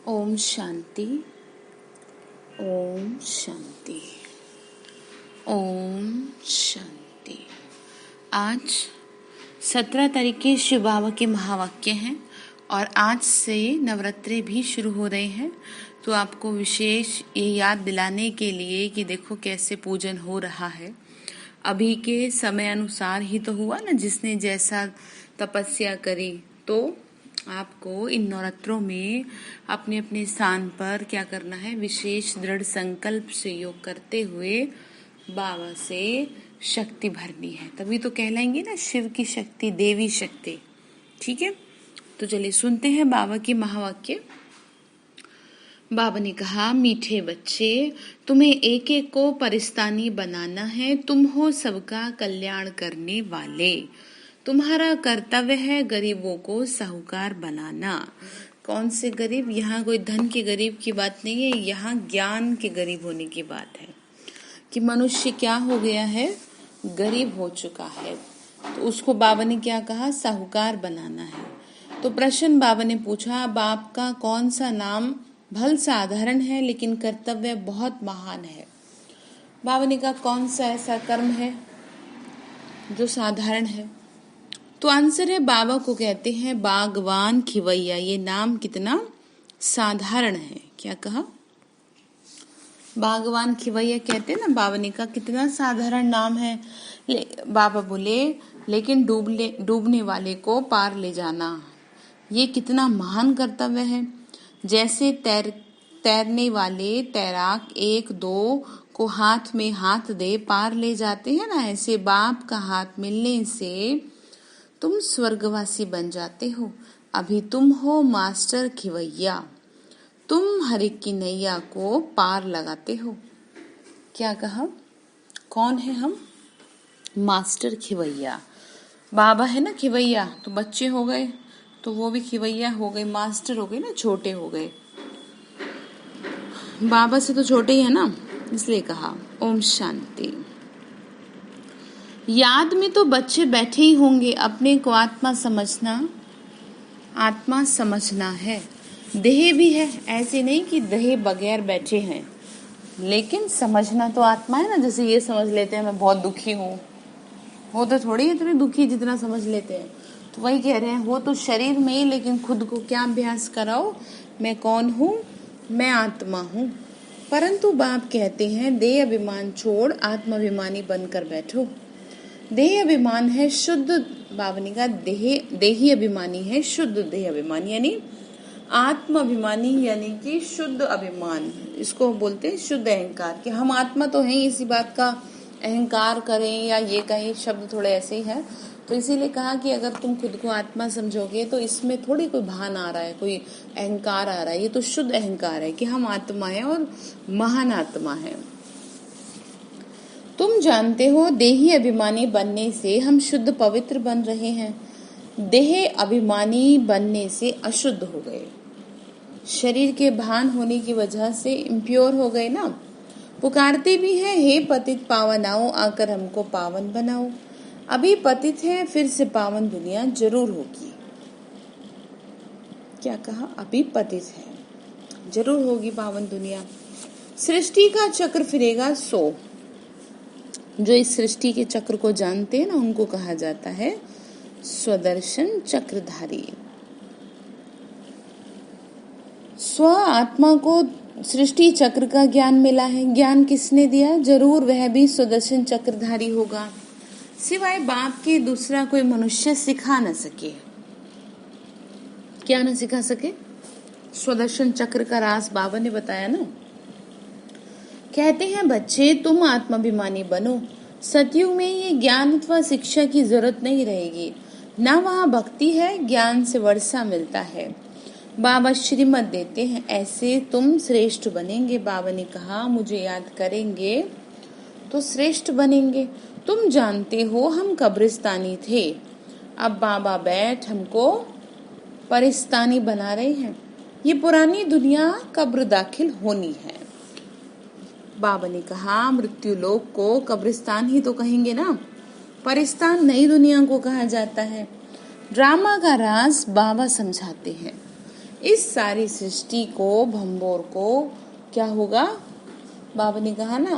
ओम शांति। ओम शांति। ओम शांति। आज 17 तारीख के शिव बाबा के महावाक्य हैं और आज से नवरात्रे भी शुरू हो रहे हैं। तो आपको विशेष ये याद दिलाने के लिए कि देखो कैसे पूजन हो रहा है। अभी के समय अनुसार ही तो हुआ ना, जिसने जैसा तपस्या करी। तो आपको इन नवरात्रों में अपने अपने स्थान पर क्या करना है, विशेष दृढ़ संकल्प से योग करते हुए बाबा से शक्ति भरनी है। तभी तो कहलाएंगे ना शिव की शक्ति, देवी शक्ति। ठीक है, तो चलिए सुनते हैं बाबा के महावाक्य। बाबा ने कहा, मीठे बच्चे, तुम्हें एक एक को परिस्तानी बनाना है। तुम हो सबका कल्याण करने वाले। तुम्हारा कर्तव्य है गरीबों को साहूकार बनाना। कौन से गरीब? यहाँ कोई धन के गरीब की बात नहीं है, यहाँ ज्ञान के गरीब होने की बात है कि मनुष्य क्या हो गया है, गरीब हो चुका है। तो उसको बाबा ने क्या कहा, साहूकार बनाना है। तो प्रश्न बाबा ने पूछा, बाप का कौन सा नाम भल साधारण है लेकिन कर्तव्य बहुत महान है? बाबा ने कहा, कौन सा ऐसा कर्म है जो साधारण है? तो आंसर है, बाबा को कहते हैं बागवान खिवैया। ये नाम कितना साधारण है। क्या कहा? बागवान खिवैया कहते हैं ना। बाबा ने कहा कितना साधारण नाम है। बाबा बोले, लेकिन डूबने वाले को पार ले जाना, ये कितना महान कर्तव्य है। जैसे तैरने वाले तैराक एक दो को हाथ में हाथ दे पार ले जाते हैं ना, ऐसे बाप का हाथ मिलने से तुम स्वर्गवासी बन जाते हो। अभी तुम हो मास्टर खिवैया, तुम हर एक की नैया को पार लगाते हो। क्या कहा? कौन है हम? मास्टर खिवैया। बाबा है ना खिवैया, तो बच्चे हो गए, तो वो भी खिवैया हो गए, मास्टर हो गए ना, छोटे हो गए। बाबा से तो छोटे ही है ना, इसलिए कहा। ओम शांति। याद में तो बच्चे बैठे ही होंगे। अपने को आत्मा समझना है। देह भी है, ऐसे नहीं कि देह बगैर बैठे हैं, लेकिन समझना तो आत्मा है ना। जैसे ये समझ लेते हैं मैं बहुत दुखी हूँ, वो तो थोड़ी इतने दुखी जितना समझ लेते हैं। तो वही कह रहे हैं, वो तो शरीर में ही, लेकिन खुद को क्या अभ्यास कराओ, मैं कौन हूँ, मैं आत्मा हूँ। परंतु बाप कहते हैं, देह अभिमान छोड़ आत्माभिमानी बनकर बैठो। देह अभिमान है शुद्ध, बाबा ने कहा देही अभिमानी है शुद्ध देह अभिमानी, यानी आत्म अभिमानी, यानी कि शुद्ध अभिमान। इसको बोलते हैं शुद्ध अहंकार, कि हम आत्मा तो हैं, इसी बात का अहंकार करें या ये कहीं शब्द थोड़े ऐसे ही है। तो इसीलिए कहा कि अगर तुम खुद को आत्मा समझोगे तो इसमें थोड़ी कोई भान आ रहा है, कोई अहंकार आ रहा है। ये तो शुद्ध अहंकार है कि हम आत्मा है और महान आत्मा है। तुम जानते हो, देही अभिमानी बनने से हम शुद्ध पवित्र बन रहे हैं, देह अभिमानी बनने से अशुद्ध हो गए। शरीर के भान होने की वजह से इम्प्योर हो गए ना। पुकारते भी हैं, हे पतित पावन आओ, आकर हमको पावन बनाओ। अभी पतित है, फिर से पावन दुनिया जरूर होगी। क्या कहा? अभी पतित है, जरूर होगी पावन दुनिया। सृष्टि का चक्र फिरेगा सो। जो इस सृष्टि के चक्र को जानते हैं ना, उनको कहा जाता है स्वदर्शन चक्रधारी। स्व आत्मा को सृष्टि चक्र का ज्ञान मिला है। ज्ञान किसने दिया? जरूर वह भी स्वदर्शन चक्रधारी होगा। सिवाय बाप के दूसरा कोई मनुष्य सिखा न सके। क्या न सिखा सके? स्वदर्शन चक्र का राज बाबा ने बताया ना। कहते हैं, बच्चे तुम आत्माभिमानी बनो। सतयुग में ये ज्ञान अथवा शिक्षा की जरूरत नहीं रहेगी, ना वहाँ भक्ति है, ज्ञान से वर्षा मिलता है। बाबा श्रीमत देते हैं, ऐसे तुम श्रेष्ठ बनेंगे। बाबा ने कहा, मुझे याद करेंगे तो श्रेष्ठ बनेंगे। तुम जानते हो हम कब्रिस्तानी थे, अब बाबा बैठ हमको परिस्तानी बना रहे हैं। ये पुरानी दुनिया कब्र दाखिल होनी है। बाबा ने कहा, मृत्यु लोक को कब्रिस्तान ही तो कहेंगे ना, परिस्तान नई दुनिया को कहा जाता है। ड्रामा का राज बाबा समझाते हैं। इस सारी सृष्टि को, भंबोर को क्या होगा? बाबा ने कहा ना,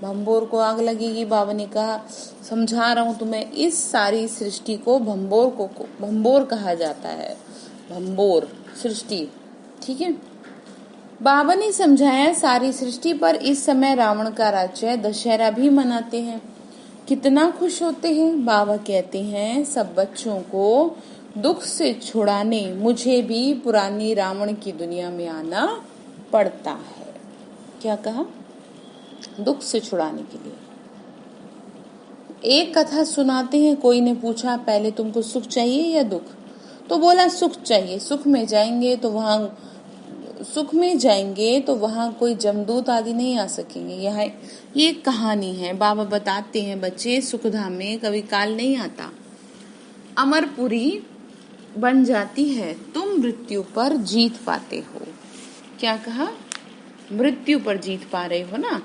भंबोर को आग लगेगी। बाबा ने कहा, समझा रहा हूं तुम्हें, इस सारी सृष्टि को भंबोर कहा जाता है। भंबोर सृष्टि, ठीक है। बाबा ने समझाया, सारी सृष्टि पर इस समय रावण का राज्य है, दशहरा भी मनाते हैं, कितना खुश होते हैं। बाबा कहते हैं, सब बच्चों को दुख से छुड़ाने मुझे भी पुरानी रावण की दुनिया में आना पड़ता है। क्या कहा? दुख से छुड़ाने के लिए। एक कथा सुनाते हैं, कोई ने पूछा, पहले तुमको सुख चाहिए या दुख? तो बोला सुख चाहिए। सुख में जाएंगे तो वहां कोई जमदूत आदि नहीं आ सकेंगे। यहाँ ये कहानी है, बाबा बताते हैं, बच्चे सुखधाम में कभी काल नहीं आता, अमरपुरी बन जाती है, तुम मृत्यु पर जीत पाते हो। क्या कहा? मृत्यु पर जीत पा रहे हो ना।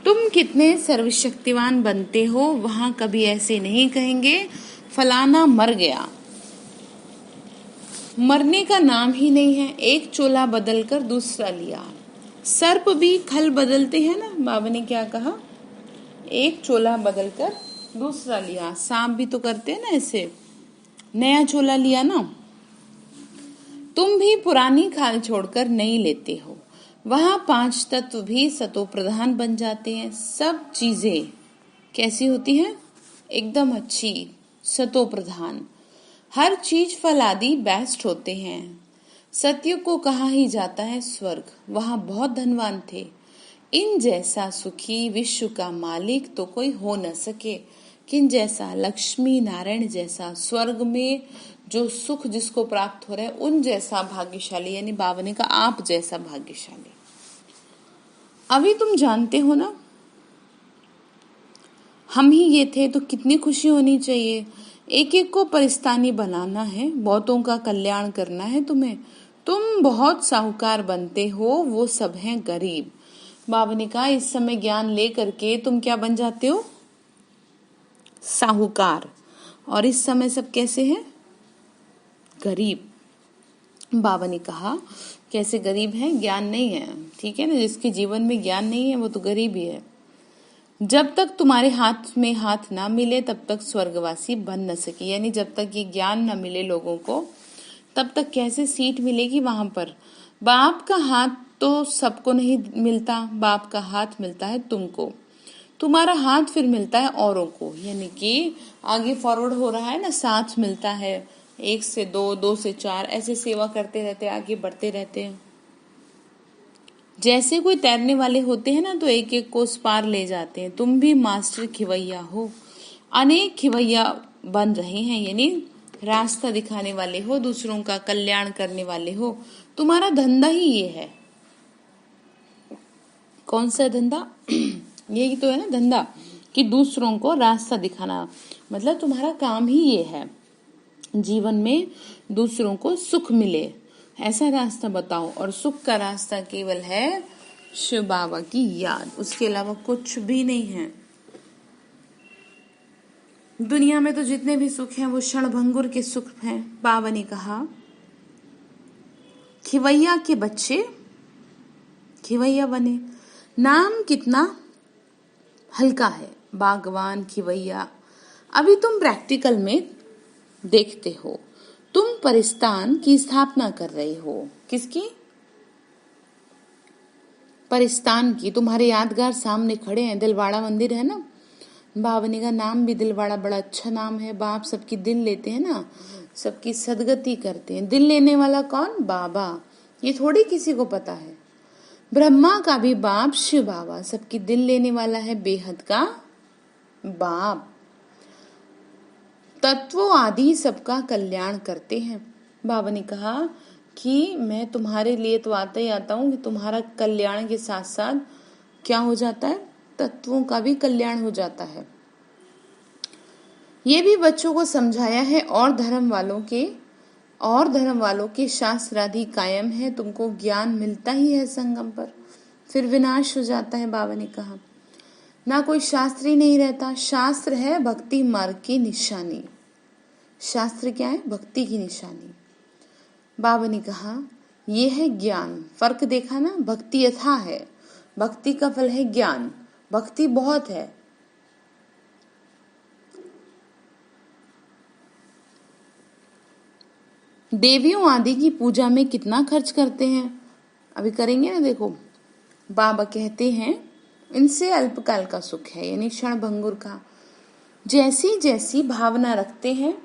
तुम कितने सर्वशक्तिवान बनते हो, वहां कभी ऐसे नहीं कहेंगे फलाना मर गया। मरने का नाम ही नहीं है। एक चोला बदलकर दूसरा लिया। सर्प भी खल बदलते हैं ना। बाबा ने क्या कहा? एक चोला बदलकर दूसरा लिया। सांप भी तो करते हैं ना ऐसे, नया चोला लिया ना। तुम भी पुरानी खाल छोड़कर नई लेते हो। वहां 5 तत्व भी सतो प्रधान बन जाते हैं। सब चीजें कैसी होती हैं? एकदम अच्छी, सतो प्रधान। हर चीज फल आदि बेस्ट होते हैं। सत्य को कहा ही जाता है स्वर्ग, वहां बहुत धनवान थे। इन जैसा सुखी विश्व का मालिक तो कोई हो न सके। किन जैसा, लक्ष्मी नारायण जैसा, स्वर्ग में जो सुख जिसको प्राप्त हो रहा है उन जैसा भाग्यशाली, यानी बाबा ने कहा आप जैसा भाग्यशाली। अभी तुम जानते हो ना, हम ही ये थे तो कितनी खुशी होनी चाहिए। एक एक को परिस्तानी बनाना है, बहुतों का कल्याण करना है तुम्हें। तुम बहुत साहूकार बनते हो, वो सब हैं गरीब। बाबा ने कहा इस समय ज्ञान ले करके तुम क्या बन जाते हो? साहूकार। और इस समय सब कैसे हैं? गरीब। बाबा ने कहा कैसे गरीब है? ज्ञान नहीं है, ठीक है ना। जिसके जीवन में ज्ञान नहीं है वो तो गरीब ही है। जब तक तुम्हारे हाथ में हाथ ना मिले तब तक स्वर्गवासी बन न सके, यानी जब तक ये ज्ञान न मिले लोगों को तब तक कैसे सीट मिलेगी वहां पर। बाप का हाथ तो सबको नहीं मिलता, बाप का हाथ मिलता है तुमको। तुम्हारा हाथ फिर मिलता है औरों को, यानी कि आगे फॉरवर्ड हो रहा है ना, साथ मिलता है। 1 से 2, 2 से 4, ऐसे सेवा करते रहते, आगे बढ़ते रहते हैं। जैसे कोई तैरने वाले होते हैं ना, तो एक एक को उस पार ले जाते हैं। तुम भी मास्टर खिवैया हो, अनेक खिवैया बन रहे हैं, यानी रास्ता दिखाने वाले हो, दूसरों का कल्याण करने वाले हो। तुम्हारा धंधा ही ये है। कौन सा धंधा? यही तो है ना धंधा, कि दूसरों को रास्ता दिखाना। मतलब तुम्हारा काम ही ये है, जीवन में दूसरों को सुख मिले ऐसा रास्ता बताओ। और सुख का रास्ता केवल है शिव बाबा की याद, उसके अलावा कुछ भी नहीं है। दुनिया में तो जितने भी सुख हैं वो क्षणभंगुर के सुख हैं। बाबा ने कहा खिवैया के बच्चे खिवैया बने। नाम कितना हल्का है, बागवान, खिवैया। अभी तुम प्रैक्टिकल में देखते हो, तुम परिस्तान की स्थापना कर रहे हो। किसकी? परिस्तान की। तुम्हारे यादगार सामने खड़े हैं, दिलवाड़ा मंदिर है ना। बाबा ने का नाम भी दिलवाड़ा बड़ा अच्छा नाम है। बाप सबकी दिल लेते हैं ना, सबकी सदगति करते हैं। दिल लेने वाला कौन? बाबा। ये थोड़ी किसी को पता है। ब्रह्मा का भी बाप शिव बाबा, सबकी दिल लेने वाला है, बेहद का बाप। तत्वों आदि सबका कल्याण करते हैं। बाबा ने कहा कि मैं तुम्हारे लिए तो आता ही आता हूँ, कि तुम्हारा कल्याण के साथ साथ क्या हो जाता है? तत्वों का भी कल्याण हो जाता है। ये भी बच्चों को समझाया है। और धर्म वालों के शास्त्रादि कायम है। तुमको ज्ञान मिलता ही है संगम पर, फिर विनाश हो जाता है। बाबा ने कहा ना कोई शास्त्र ही नहीं रहता। शास्त्र है भक्ति मार्ग की निशानी। शास्त्र क्या है? भक्ति की निशानी। बाबा ने कहा ये है ज्ञान। फर्क देखा ना, भक्ति यथा है, भक्ति का फल है ज्ञान, भक्ति बहुत है। देवियों आदि की पूजा में कितना खर्च करते हैं, अभी करेंगे ना। देखो बाबा कहते हैं इनसे अल्पकाल का सुख है, यानी क्षण भंगुर का। जैसी जैसी भावना रखते हैं,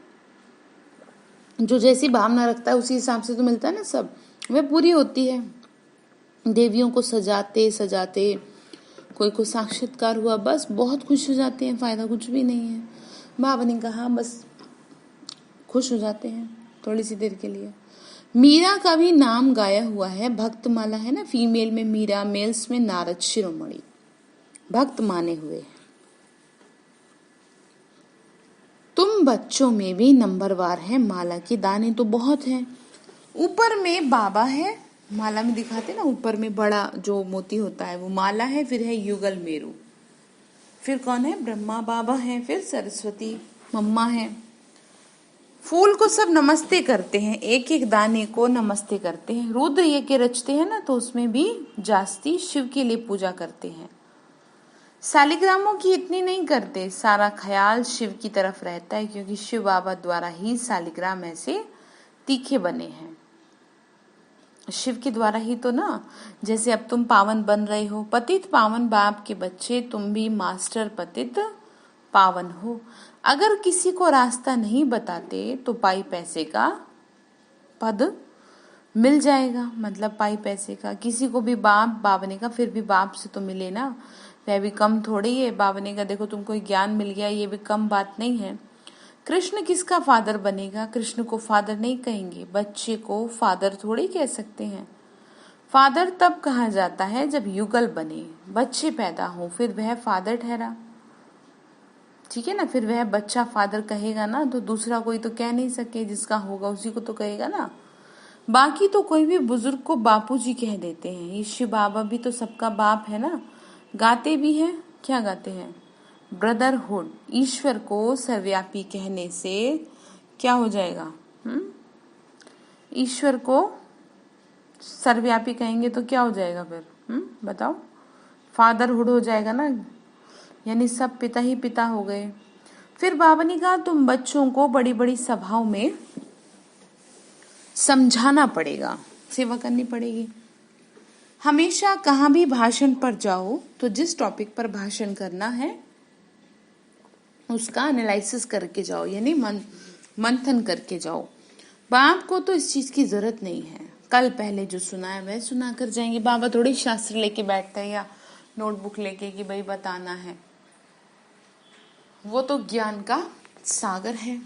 जो जैसी भावना रखता है उसी हिसाब से तो मिलता है ना सब, वह पूरी होती है। देवियों को सजाते सजाते कोई को साक्षात्कार हुआ, बस बहुत खुश हो जाते हैं, फायदा कुछ भी नहीं है। बाबा ने कहा बस खुश हो जाते हैं थोड़ी सी देर के लिए। मीरा का भी नाम गाया हुआ है, भक्तमाला है ना, फीमेल में मीरा, मेल्स में नारद शिरोमणि, भक्त माने हुए। तुम बच्चों में भी नंबरवार है, माला के दाने तो बहुत हैं। ऊपर में बाबा है, माला में दिखाते ना, ऊपर में बड़ा जो मोती होता है वो माला है, फिर है युगल मेरू, फिर कौन है, ब्रह्मा बाबा है, फिर सरस्वती मम्मा है। फूल को सब नमस्ते करते हैं, एक एक दाने को नमस्ते करते हैं। रुद्र ये के रचते हैं ना, तो उसमें भी जास्ती शिव के लिए पूजा करते हैं। शालिग्रामों की इतनी नहीं करते, सारा ख्याल शिव की तरफ रहता है, क्योंकि शिव बाबा द्वारा ही शालिग्राम ऐसे तीखे बने हैं, शिव के द्वारा ही तो ना। जैसे अब तुम पावन बन रहे हो, पतित पावन बाप के बच्चे, तुम भी मास्टर पतित पावन हो। अगर किसी को रास्ता नहीं बताते तो पाई पैसे का पद मिल जाएगा, मतलब पाई पैसे का। किसी को भी बाप बाबने का, फिर भी बाप से तो मिले ना, वह भी कम थोड़ी है। बाबने का देखो तुमको ज्ञान मिल गया, ये भी कम बात नहीं है। कृष्ण किसका फादर बनेगा, कृष्ण को फादर नहीं कहेंगे, बच्चे को फादर थोड़ी कह सकते हैं। फादर तब कहा जाता है जब युगल बने, बच्चे पैदा हो, फिर वह फादर ठहरा, ठीक है ना। फिर वह बच्चा फादर कहेगा ना, तो दूसरा कोई तो कह नहीं सके, जिसका होगा उसी को तो कहेगा ना। बाकी तो कोई भी बुजुर्ग को बापूजी कह देते हैं। ये शिव बाबा भी तो सबका बाप है ना। गाते भी हैं, क्या गाते हैं, ब्रदरहुड। ईश्वर को सर्वव्यापी कहने से क्या हो जाएगा, ईश्वर को सर्वव्यापी कहेंगे तो क्या हो जाएगा फिर, बताओ, फादरहुड हो जाएगा ना, यानी सब पिता ही पिता हो गए। फिर बाबा ने कहा तुम बच्चों को बड़ी बड़ी सभाओं में समझाना पड़ेगा, सेवा करनी पड़ेगी। हमेशा कहाँ भी भाषण पर जाओ तो जिस टॉपिक पर भाषण करना है उसका एनालिसिस करके जाओ, यानी मंथन करके जाओ। बाप को तो इस चीज की जरूरत नहीं है, कल पहले जो सुना है वह सुना कर जाएंगे। बाबा थोड़ी शास्त्र लेके बैठते हैं या नोटबुक लेके कि भाई बताना है, वो तो ज्ञान का सागर है।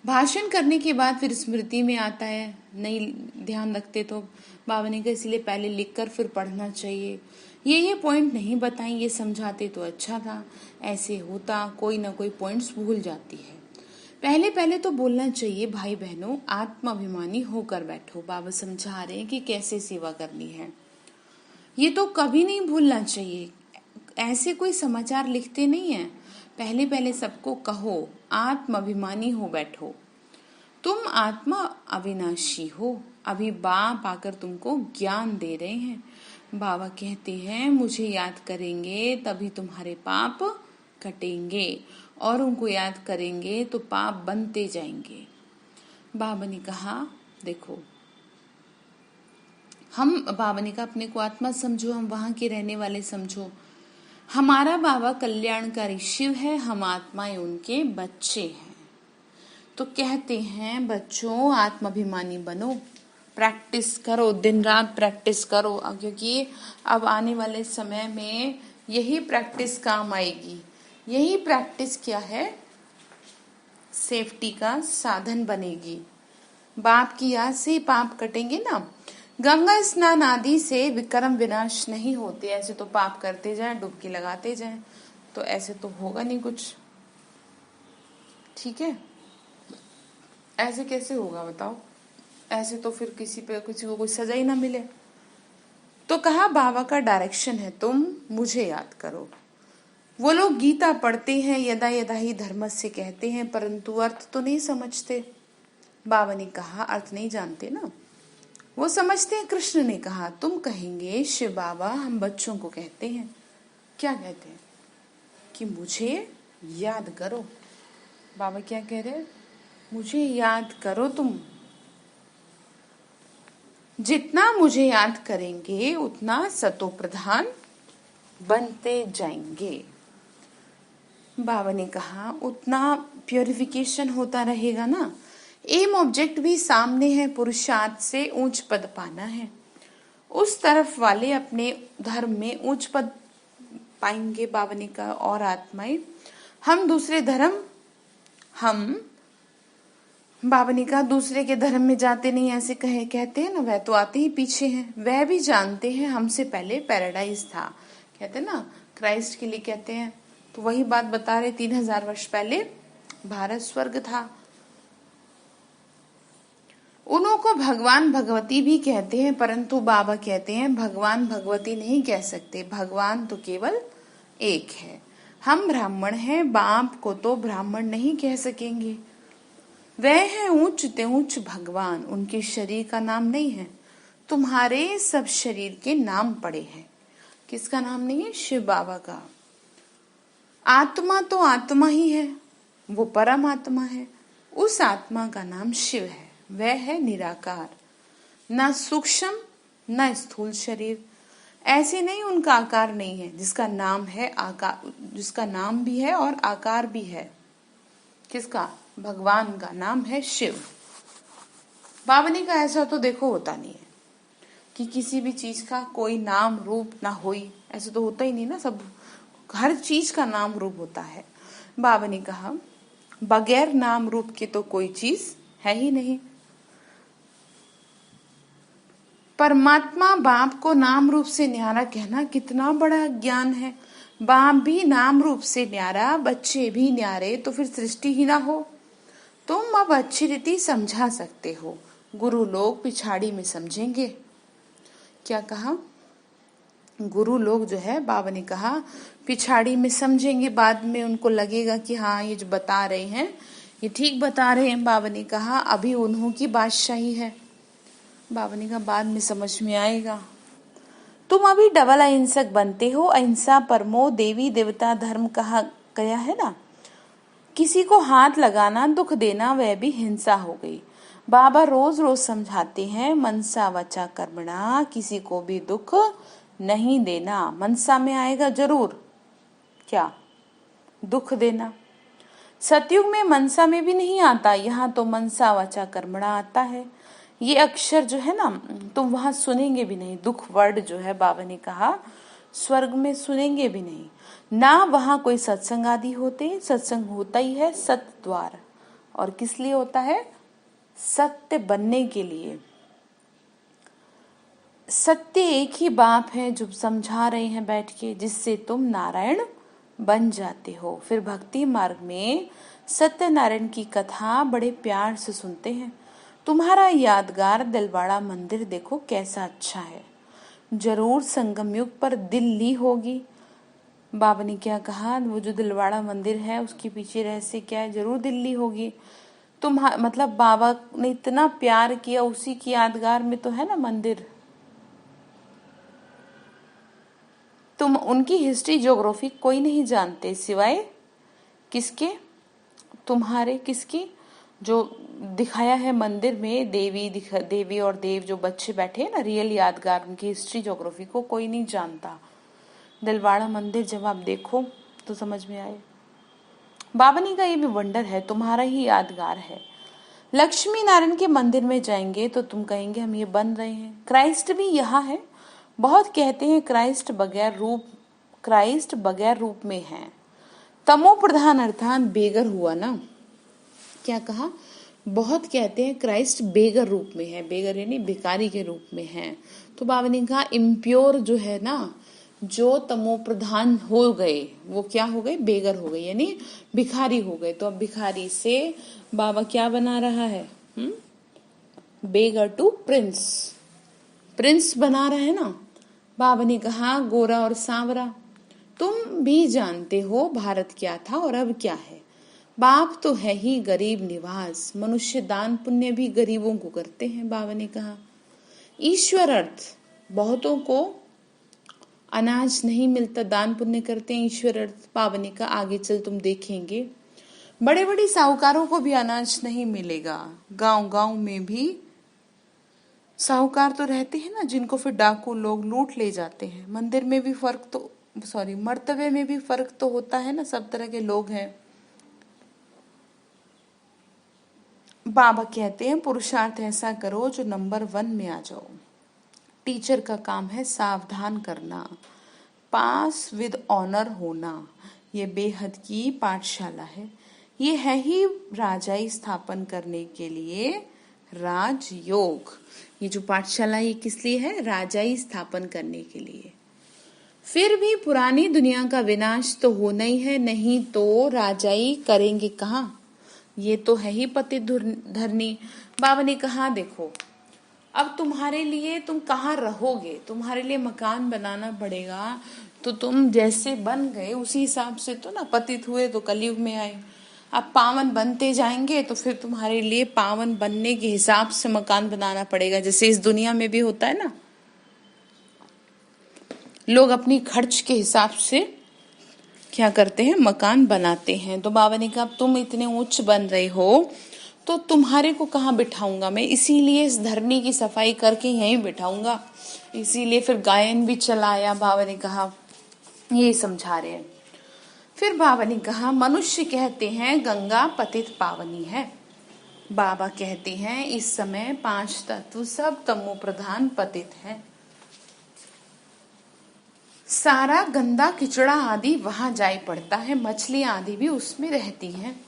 भाषण करने के बाद फिर स्मृति में आता है, नहीं ध्यान रखते तो बाबा ने कहा इसलिए पहले लिखकर फिर पढ़ना चाहिए। ये पॉइंट नहीं बताएं, ये समझाते तो अच्छा था, ऐसे होता, कोई ना कोई पॉइंट्स भूल जाती है। पहले पहले तो बोलना चाहिए भाई बहनों, आत्माभिमानी होकर बैठो। बाबा समझा रहे हैं कि कैसे सेवा करनी है, ये तो कभी नहीं भूलना चाहिए। ऐसे कोई समाचार लिखते नहीं है, पहले पहले सबको कहो आत्माभिमानी हो बैठो। तुम आत्मा अविनाशी हो, अभी बाप आकर तुमको ज्ञान दे रहे हैं। बाबा कहते हैं मुझे याद करेंगे तभी तुम्हारे पाप कटेंगे, और उनको याद करेंगे तो पाप बनते जाएंगे। बाबा ने कहा देखो, बाबा ने कहा अपने को आत्मा समझो, हम वहां के रहने वाले समझो। हमारा बाबा कल्याणकारी शिव है, हम आत्माएं उनके बच्चे हैं। तो कहते हैं बच्चों आत्माभिमानी बनो, प्रैक्टिस करो, दिन रात प्रैक्टिस करो, क्योंकि अब आने वाले समय में यही प्रैक्टिस काम आएगी। यही प्रैक्टिस क्या है, सेफ्टी का साधन बनेगी। बाप की याद से ही पाप कटेंगे ना। गंगा स्नान आदि से विक्रम विनाश नहीं होते, ऐसे तो पाप करते जाएं, डुबकी लगाते जाएं, तो ऐसे तो होगा नहीं कुछ, ठीक है। ऐसे कैसे होगा बताओ, ऐसे तो फिर किसी को कोई सजा ही ना मिले। तो कहा बाबा का डायरेक्शन है तुम मुझे याद करो। वो लोग गीता पढ़ते हैं, यदा यदा ही धर्मस्य कहते हैं, परंतु अर्थ तो नहीं समझते। बाबा ने कहा अर्थ नहीं जानते ना, वो समझते हैं। कृष्ण ने कहा, तुम कहेंगे शिव बाबा हम बच्चों को कहते हैं, क्या कहते हैं कि मुझे याद करो। बाबा क्या कह रहे हैं, मुझे याद करो तुम। जितना मुझे याद करेंगे उतना सतो प्रधान बनते जाएंगे। बाबा ने कहा उतना प्योरिफिकेशन होता रहेगा ना। एम ऑब्जेक्ट भी सामने है, पुरुषार्थ से ऊंच पद पाना है। उस तरफ वाले अपने धर्म में ऊंच पद पाएंगे बाबा ने कहा, और आत्माएं हम दूसरे धर्म, हम बाबा ने कहा दूसरे के धर्म में जाते नहीं, ऐसे कहते हैं ना, वह तो आते ही पीछे हैं। वह भी जानते हैं हमसे पहले पैराडाइज था, कहते हैं ना क्राइस्ट के लिए कहते हैं, तो वही बात बता रहे 3000 वर्ष पहले भारत स्वर्ग था। उन्हों को भगवान भगवती भी कहते हैं, परंतु बाबा कहते हैं भगवान भगवती नहीं कह सकते, भगवान तो केवल एक है। हम ब्राह्मण हैं, बाप को तो ब्राह्मण नहीं कह सकेंगे। वह है ऊंच ते ऊंच भगवान, उनके शरीर का नाम नहीं है। तुम्हारे सब शरीर के नाम पड़े हैं, किसका नाम नहीं है, शिव बाबा का। आत्मा तो आत्मा ही है, वो परम आत्मा है, उस आत्मा का नाम शिव है। वह है निराकार, न सूक्ष्म न स्थूल शरीर। ऐसे नहीं उनका आकार नहीं है, जिसका नाम है आकार, जिसका नाम भी है और आकार भी है। किसका, भगवान का नाम है शिव। बाबा ने कहा ऐसा तो देखो होता नहीं है कि किसी भी चीज का कोई नाम रूप ना होई, ऐसा तो होता ही नहीं ना, सब हर चीज का नाम रूप होता है। बाबा ने कहा बगैर नाम रूप के तो कोई चीज है ही नहीं। परमात्मा बाप को नाम रूप से न्यारा कहना कितना बड़ा ज्ञान है। बाप भी नाम रूप से न्यारा, बच्चे भी न्यारे, तो फिर सृष्टि ही ना हो। तुम अब अच्छी रीति समझा सकते हो, गुरु लोग पिछाड़ी में समझेंगे। क्या कहा, गुरु लोग जो है बाबा ने कहा पिछाड़ी में समझेंगे, बाद में उनको लगेगा कि हाँ ये जो बता रहे हैं ये ठीक बता रहे हैं। बाबा ने कहा अभी उन्हों की बादशाही है। बाबा ने कहा बाद में समझ में आएगा। तुम अभी डबल अहिंसक बनते हो, अहिंसा परमो देवी देवता धर्म कहा गया है ना। किसी को हाथ लगाना, दुख देना, वह भी हिंसा हो गई। बाबा रोज रोज समझाते हैं मनसा वचा कर्मणा, किसी को भी दुख नहीं देना। मनसा में आएगा जरूर क्या, दुख देना। सतयुग में मनसा में भी नहीं आता, यहाँ तो मनसा वचा कर्मणा आता है। ये अक्षर जो है ना तुम वहां सुनेंगे भी नहीं, दुख वर्ड जो है बाबा ने कहा स्वर्ग में सुनेंगे भी नहीं ना। वहां कोई सत्संग आदि होते, सत्संग होता ही है सत्य द्वार। और किस लिए होता है, सत्य बनने के लिए। सत्य एक ही बाप है जो समझा रहे हैं बैठ के, जिससे तुम नारायण बन जाते हो। फिर भक्ति मार्ग में सत्यनारायण की कथा बड़े प्यार से सुनते हैं। तुम्हारा यादगार दिलवाड़ा मंदिर देखो कैसा अच्छा है, जरूर संगम युग पर दिल्ली होगी। बाबा ने क्या कहा, वो जो दिलवाड़ा मंदिर है उसके पीछे रहस्य क्या है, जरूर दिल्ली होगी। तुम मतलब बाबा ने इतना प्यार किया, उसी की यादगार में तो है ना मंदिर। तुम उनकी हिस्ट्री ज्योग्राफी कोई नहीं जानते सिवाय किसके, तुम्हारे किसकी, जो दिखाया है मंदिर में देवी और देव जो बच्चे बैठे हैं ना, रियल यादगार, उनकी हिस्ट्री ज्योग्राफी को कोई नहीं जानता। दिलवाड़ा मंदिर जब आप देखो तो समझ में आए। बाबा ने कहा ये भी वंडर है, तुम्हारा ही यादगार है। लक्ष्मी नारायण के मंदिर में जाएंगे तो तुम कहेंगे हम ये बन रहे हैं। क्राइस्ट भी यहाँ है। बहुत कहते हैं क्राइस्ट बगैर रूप में है। तमो प्रधान अर्थात बेगर हुआ ना। क्या कहा, बहुत कहते हैं क्राइस्ट बेगर रूप में है, बेगर यानी भिखारी के रूप में है। तो बाबा ने कहा इम्प्योर जो है ना, जो तमो प्रधान हो गए वो क्या हो गए, बेगर हो गए, यानी भिखारी हो गए। तो अब भिखारी से बाबा क्या बना रहा है, बेगर टू प्रिंस, प्रिंस बना रहा है ना। बाबा ने कहा गोरा और सांवरा, तुम भी जानते हो भारत क्या था और अब क्या है। बाप तो है ही गरीब निवास, मनुष्य दान पुण्य भी गरीबों को करते हैं। बाबा ने कहा ईश्वर अर्थ, बहुतों को अनाज नहीं मिलता, दान पुण्य करते हैं, ईश्वर अर्थ पावनी का आगे चल तुम देखेंगे। बड़े बड़े साहूकारों को भी अनाज नहीं मिलेगा। गांव गांव में भी साहूकार तो रहते हैं ना, जिनको फिर डाकू लोग लूट ले जाते हैं। मंदिर में भी फर्क तो मर्तबे में भी फर्क तो होता है ना, सब तरह के लोग हैं। बाबा कहते हैं पुरुषार्थ ऐसा करो जो नंबर 1 में आ जाओ। टीचर का काम है सावधान करना, पास विद ऑनर होना। ये बेहद की पाठशाला है। ये है ही राजाई स्थापन करने के लिए राजयोग। ये जो पाठशाला ये किस लिए है? राजाई स्थापन करने के लिए। फिर भी पुरानी दुनिया का विनाश तो होना ही है, नहीं तो राजाई करेंगे कहाँ? ये तो है ही पति धरनी। बाबा ने कहा देखो, अब तुम्हारे लिए तुम कहाँ रहोगे, तुम्हारे लिए मकान बनाना पड़ेगा। तो तुम जैसे बन गए उसी हिसाब से तो ना, पतित हुए तो कलयुग में आए। अब पावन बनते जाएंगे तो फिर तुम्हारे लिए पावन बनने के हिसाब से मकान बनाना पड़ेगा। जैसे इस दुनिया में भी होता है ना, लोग अपनी खर्च के हिसाब से क्या करते हैं, मकान बनाते हैं। तो बाबा ने कहा तुम इतने ऊंच बन रहे हो तो तुम्हारे को कहाँ बिठाऊंगा मैं, इसीलिए इस धरनी की सफाई करके यहीं बिठाऊंगा। इसीलिए फिर गायन भी चलाया। बाबा ने कहा, ये समझा रहे हैं। फिर बाबा ने कहा मनुष्य कहते हैं गंगा पतित पावनी है। बाबा कहते हैं इस समय 5 तत्व सब तमो प्रधान पतित है। सारा गंदा किचड़ा आदि वहां जाए पड़ता है, मछलियां आदि भी उसमें रहती हैं।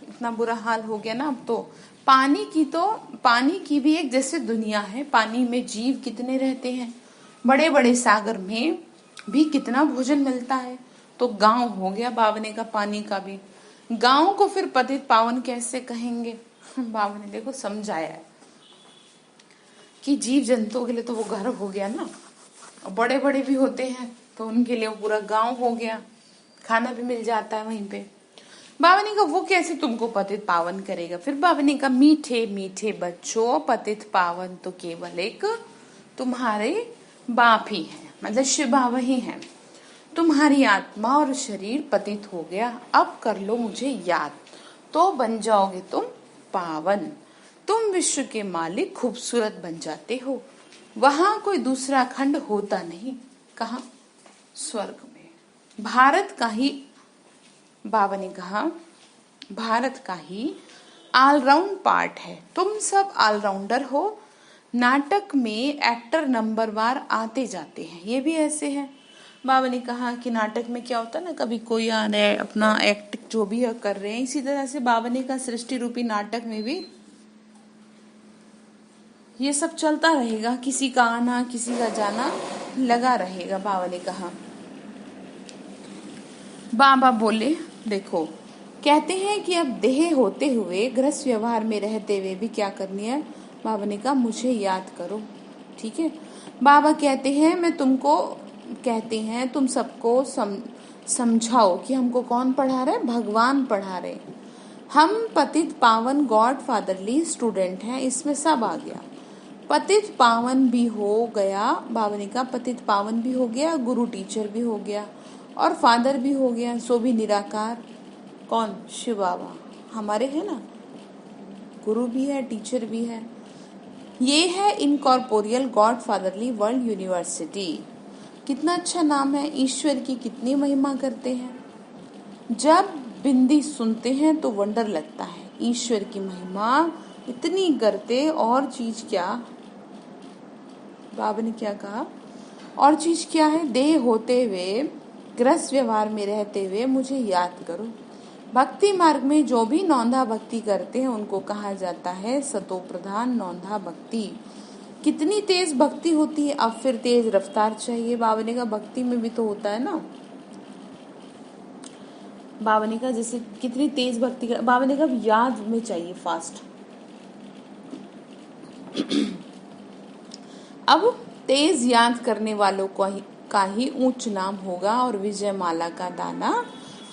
इतना बुरा हाल हो गया ना अब तो। पानी की भी एक जैसे दुनिया है। पानी में जीव कितने रहते हैं, बड़े बड़े सागर में भी कितना भोजन मिलता है। तो गांव हो गया बावने का, पानी का भी। गांव को फिर पतित पावन कैसे कहेंगे? बाबा ने देखो समझाया है कि जीव जंतुओं के लिए तो वो घर हो गया ना, बड़े बड़े भी होते हैं तो उनके लिए वो पूरा गांव हो गया, खाना भी मिल जाता है वहीं पे। बाबा ने कहा वो कैसे तुमको पतित पावन करेगा? फिर बाबा ने कहा मीठे मीठे बच्चों, पतित पावन तो केवल एक तुम्हारे बाप ही है, मतलब शिव बाबा ही है। तुम्हारी आत्मा और शरीर पतित हो गया, अब कर लो मुझे याद, तो बन जाओगे तुम पावन। तुम विश्व के मालिक खूबसूरत बन जाते हो। वहां कोई दूसरा खंड होता नहीं। कहाँ? स्वर्ग में। भारत का ही, बाबा ने कहा भारत का ही ऑलराउंड पार्ट है। तुम सब ऑलराउंडर हो। नाटक में एक्टर नंबरवार आते जाते हैं, ये भी ऐसे है। बाबा ने कहा कि नाटक में क्या होता है ना, कभी कोई आ रहा है अपना एक्ट जो भी कर रहे हैं, इसी तरह से बाबा ने कहा सृष्टि रूपी नाटक में भी ये सब चलता रहेगा, किसी का आना किसी का जाना लगा रहेगा। बाबा ने कहा, बाबा बोले देखो, कहते हैं कि अब देह होते हुए गृहस्थ व्यवहार में रहते हुए भी क्या करनी है? बाबा ने कहा मुझे याद करो, ठीक है। बाबा कहते हैं मैं तुमको, कहते हैं तुम सबको समझाओ कि हमको कौन पढ़ा रहा है? भगवान पढ़ा रहे। हम पतित पावन गॉड फादरली स्टूडेंट हैं, इसमें सब आ गया। पतित पावन भी हो गया, बाबा ने कहा पतित पावन भी हो गया, गुरु टीचर भी हो गया और फादर भी हो गया, सो भी निराकार। कौन? शिव बाबा हमारे है ना, गुरु भी है टीचर भी है। ये है incorporeal God fatherly world university. कितना अच्छा नाम है, ईश्वर की कितनी महिमा करते हैं। जब बिंदी सुनते हैं तो वंडर लगता है, ईश्वर की महिमा इतनी करते। और चीज क्या? बाबा ने क्या कहा? और चीज क्या है? देह होते हुए गृहस्थ व्यवहार में रहते हुए मुझे याद करो। भक्ति मार्ग में जो भी नौंधा भक्ति करते हैं उनको कहा जाता है सतो प्रधान नौंधा भक्ति। कितनी तेज भक्ति होती है, अब फिर तेज रफ्तार चाहिए। बाबा ने कहा भक्ति में भी तो होता है ना। बाबा ने कहा जैसे कितनी तेज भक्ति कर, बाबा ने कहा याद में चाहिए फास्ट। अब तेज याद करने वालों का ही ऊंच नाम होगा और विजय माला का दाना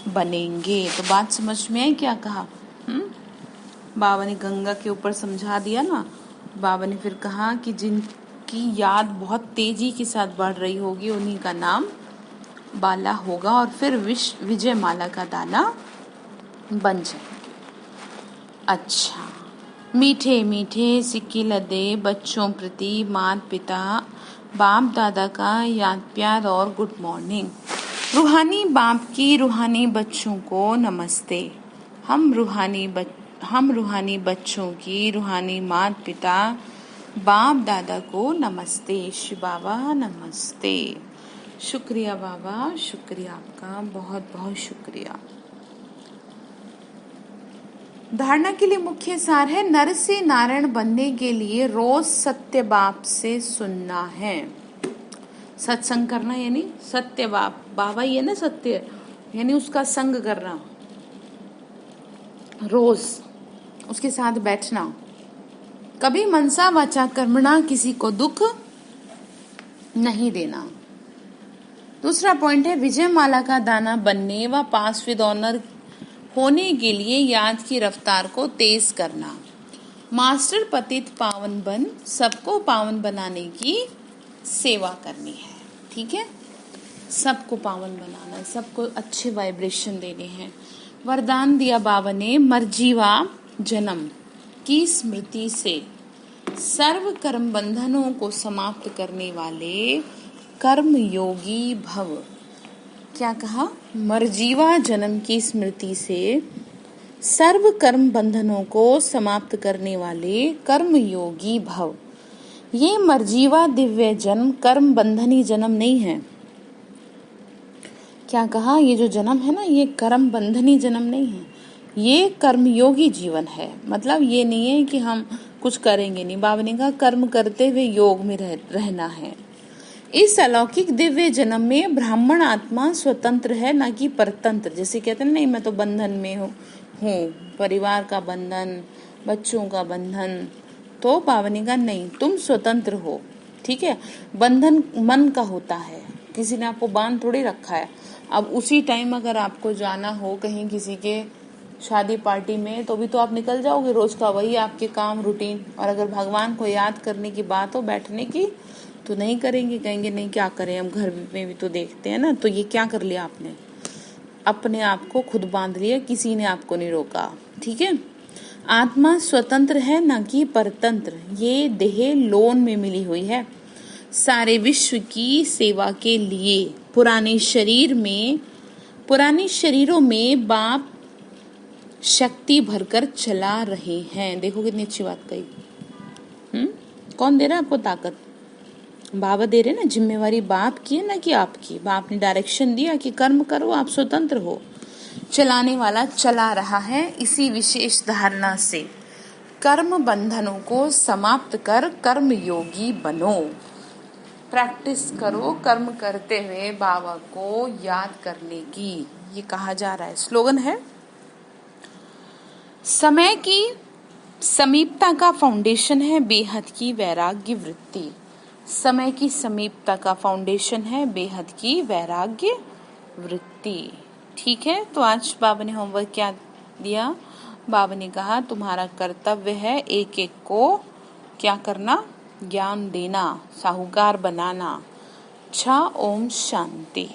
बनेंगे। तो बात समझ में आई क्या कहा? बाबा ने गंगा के ऊपर समझा दिया ना, बाबा ने फिर कहा कि जिनकी याद बहुत तेजी के साथ बढ़ रही होगी उन्हीं का नाम बाला होगा और फिर विजय माला का दाना बन जाएंगे। अच्छा, मीठे मीठे सिक्के लदे बच्चों प्रति माता पिता बाप दादा का याद प्यार और गुड मॉर्निंग। रूहानी बाप की रूहानी बच्चों को नमस्ते। हम रूहानी बच्चों की रूहानी माता पिता बाप दादा को नमस्ते। शिव बाबा नमस्ते। शुक्रिया बाबा, शुक्रिया आपका, बहुत बहुत शुक्रिया। धारणा के लिए मुख्य सार है, नर से नारायण बनने के लिए रोज सत्य बाप से सुनना है। सत्संग करना यानी सत्य बाबा ही है ना सत्य, यानी उसका संग करना, रोज उसके साथ बैठना, कभी मनसा वाचा कर्मणा किसी को दुख नहीं देना। दूसरा पॉइंट है, विजय माला का दाना बनने व पास विद ऑनर होने के लिए याद की रफ्तार को तेज करना। मास्टर पतित पावन बन सबको पावन बनाने की सेवा करनी है। ठीक है, सबको पावन बनाना है, सबको अच्छे वाइब्रेशन देने हैं। वरदान दिया बाबा ने, मर्जीवा जन्म की स्मृति से सर्व कर्म बंधनों को समाप्त करने वाले कर्म योगी भव। क्या कहा? मर्जीवा जन्म की स्मृति से सर्व कर्म बंधनों को समाप्त करने वाले कर्म योगी भव। ये मर्जीवा दिव्य जन्म कर्म बंधनी जन्म नहीं है। क्या कहा? ये जो जन्म है ना, ये कर्म बंधनी जन्म नहीं है, ये कर्मयोगी जीवन है। मतलब ये नहीं है कि हम कुछ करेंगे नहीं, बाबा ने कहा कर्म करते हुए योग में रहना है। इस अलौकिक दिव्य जन्म में ब्राह्मण आत्मा स्वतंत्र है, ना कि परतंत्र। जैसे कहते हैं नहीं मैं तो बंधन में हूँ, परिवार का बंधन, बच्चों का बंधन, तो बाबा ने कहा नहीं, तुम स्वतंत्र हो। ठीक है, बंधन मन का होता है, किसी ने आपको बांध थोड़ी रखा है। अब उसी टाइम अगर आपको जाना हो कहीं किसी के शादी पार्टी में, तो भी तो आप निकल जाओगे, रोज का वही आपके काम रूटीन। और अगर भगवान को याद करने की बात हो बैठने की, तो नहीं करेंगे, कहेंगे नहीं क्या करें, हम घर में भी तो देखते हैं ना। तो ये क्या कर लिया आपने, अपने आप को खुद बांध लिया, किसी ने आपको नहीं रोका। ठीक है, आत्मा स्वतंत्र है, ना कि परतंत्र। ये देह लोन में मिली हुई है सारे विश्व की सेवा के लिए। पुराने शरीरों में बाप शक्ति भरकर चला रहे हैं। देखो कितनी अच्छी बात कही। कौन दे रहा है आपको ताकत? बाबा दे रहे ना। जिम्मेवारी बाप की है, ना कि आपकी। बाप ने डायरेक्शन दिया कि कर्म करो, आप स्वतंत्र हो। चलाने वाला चला रहा है। इसी विशेष धारणा से कर्म बंधनों को समाप्त कर कर्म योगी बनो। प्रैक्टिस करो कर्म करते हुए बाबा को याद करने की। ये कहा जा रहा है, स्लोगन है। समय की समीपता का फाउंडेशन है बेहद की वैराग्य वृत्ति। समय की समीपता का फाउंडेशन है बेहद की वैराग्य वृत्ति। ठीक है, तो आज बाबा ने होमवर्क क्या दिया? बाबा ने कहा तुम्हारा कर्तव्य है एक एक को क्या करना? ज्ञान देना, साहूकार बनाना। अच्छा, ओम शांति।